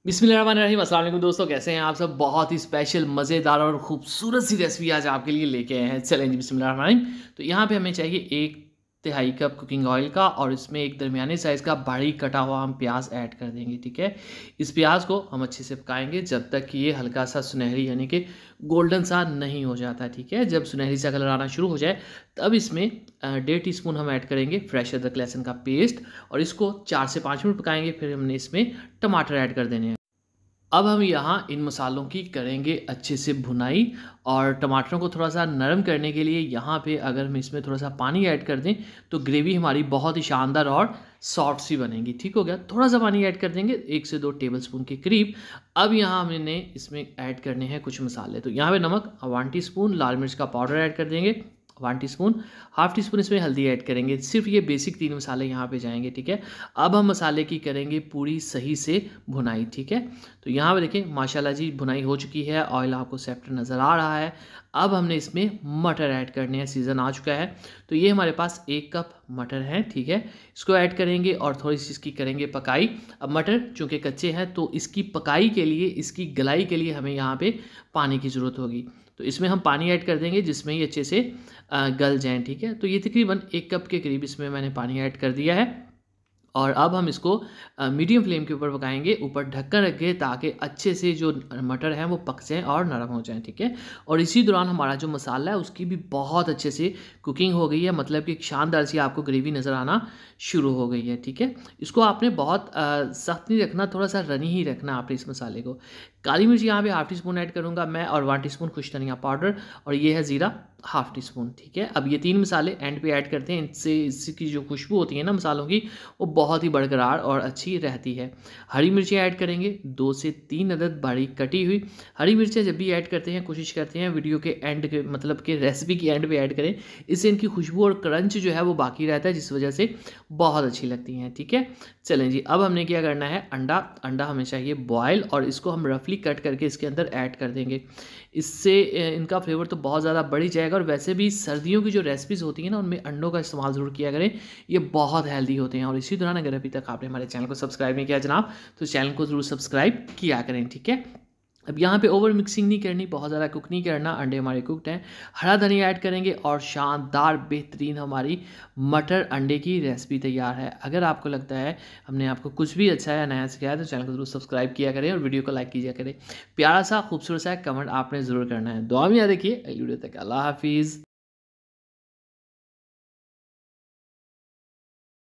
बिस्मिल्लाहिर्रहमानिर्रहीम। अस्सलाम वालेकुम दोस्तों, कैसे हैं आप सब। बहुत ही स्पेशल मज़ेदार और खूबसूरत सी रेसिपी आज आपके लिए लेके आए हैं। चलें जी, बिस्मिल्लाहिर्रहमानिर्रहीम। तो यहाँ पे हमें चाहिए 1/3 कप कुकिंग ऑयल का, और इसमें एक दरमियाने साइज़ का बारीक कटा हुआ हम प्याज ऐड कर देंगे। ठीक है, इस प्याज को हम अच्छे से पकाएंगे जब तक कि ये हल्का सा सुनहरी यानी कि गोल्डन सा नहीं हो जाता। ठीक है, जब सुनहरी सा कलर आना शुरू हो जाए तब इसमें 1.5 टीस्पून हम ऐड करेंगे फ्रेश अदरक लहसुन का पेस्ट, और इसको 4 से 5 मिनट पकाएंगे। फिर हमने इसमें टमाटर ऐड कर देने हैं। अब हम यहाँ इन मसालों की करेंगे अच्छे से भुनाई, और टमाटरों को थोड़ा-सा नरम करने के लिए यहाँ पे अगर हम इसमें थोड़ा-सा पानी ऐड कर दें तो ग्रेवी हमारी बहुत ही शानदार और सॉफ्ट सी बनेगी। ठीक हो गया? थोड़ा-सा पानी ऐड कर देंगे 1 से 2 टेबलस्पून के करीब। अब यहाँ हमने इसमें ऐड करने हैं कुछ मसाले। तो यहाँ पे नमक 1 टीस्पून, लाल मिर्च का पाउडर ऐड कर देंगे 1 टीस्पून, हाफ़ टीस्पून इसमें हल्दी ऐड करेंगे। सिर्फ ये बेसिक 3 मसाले यहाँ पे जाएँगे। ठीक है? अब हम मसाले की करेंगे पूरी सही से भुनाई। ठीक है? तो यहाँ पे देखिए माशाल्लाह जी भुनाई हो चुकी है, ऑयल आपको सेपरेट नज़र आ रहा है। अब हमने इसमें मटर ऐड करने हैं, सीज़न आ चुका है। तो ये हमारे पास 1 कप मटर है। ठीक है, इसको ऐड करेंगे और थोड़ी सी इसकी करेंगे पकाई। अब मटर चूँकि कच्चे हैं तो इसकी पकाई के लिए, इसकी गलाई के लिए हमें यहाँ पे पानी की ज़रूरत होगी। तो इसमें हम पानी ऐड कर देंगे जिसमें ये अच्छे से गल जाएँ। ठीक है, तो ये तकरीबन 1 कप के करीब इसमें मैंने पानी ऐड कर दिया है। और अब हम इसको मीडियम फ्लेम के ऊपर पकाएंगे, ऊपर ढक्कन रख के, ताकि अच्छे से जो मटर हैं वो पक जाएँ और नरम हो जाएँ। ठीक है, और इसी दौरान हमारा जो मसाला है उसकी भी बहुत अच्छे से कुकिंग हो गई है, मतलब कि एक शानदार सी आपको ग्रेवी नज़र आना शुरू हो गई है। ठीक है, इसको आपने बहुत सख्त नहीं रखना, थोड़ा सा रनी ही रखना आपने इस मसाले को। काली मिर्च यहाँ पे हाफ़ टीस्पून ऐड करूँगा मैं, और 1 टीस्पून खुश धनिया पाउडर, और ये है ज़ीरा हाफ़ टीस्पून। ठीक है, अब ये 3 मसाले एंड पे ऐड करते हैं। इनसे इसकी जो खुशबू होती है ना मसालों की, वो बहुत ही बरकरार और अच्छी रहती है। हरी मिर्चें ऐड करेंगे 2 से 3 अदद बारीक कटी हुई। हरी मिर्चें जब भी ऐड करते हैं कोशिश करते हैं वीडियो के एंड के, मतलब कि रेसिपी के एंड पे ऐड करें, इससे इनकी खुशबू और क्रंच जो है वो बाकी रहता है, जिस वजह से बहुत अच्छी लगती हैं। ठीक है, चलें जी, अब हमने क्या करना है, अंडा हमें चाहिए बॉयल, और इसको हम रफली कट करके इसके अंदर ऐड कर देंगे। इससे इनका फ्लेवर तो बहुत ज़्यादा बढ़ ही जाएगा, और वैसे भी सर्दियों की जो रेसिपीज़ होती हैं ना उनमें अंडों का इस्तेमाल ज़रूर किया करें, ये बहुत हेल्दी होते हैं। और इसी दौरान अगर अभी तक आपने हमारे चैनल को सब्सक्राइब नहीं किया जनाब, तो चैनल को ज़रूर सब्सक्राइब किया करें। ठीक है, अब यहाँ पे ओवर मिक्सिंग नहीं करनी, बहुत ज़्यादा कुक नहीं करना, अंडे हमारे कुकड हैं। हरा धनिया ऐड करेंगे और शानदार बेहतरीन हमारी मटर अंडे की रेसिपी तैयार है। अगर आपको लगता है हमने आपको कुछ भी अच्छा या नया सिखाया तो चैनल को ज़रूर सब्सक्राइब किया करें और वीडियो को लाइक कीजिए करें। प्यारा सा खूबसूरत सा कमेंट आपने ज़रूर करना है। दुआ में याद रखिए। अगली वीडियो तक अल्लाह हाफिज़।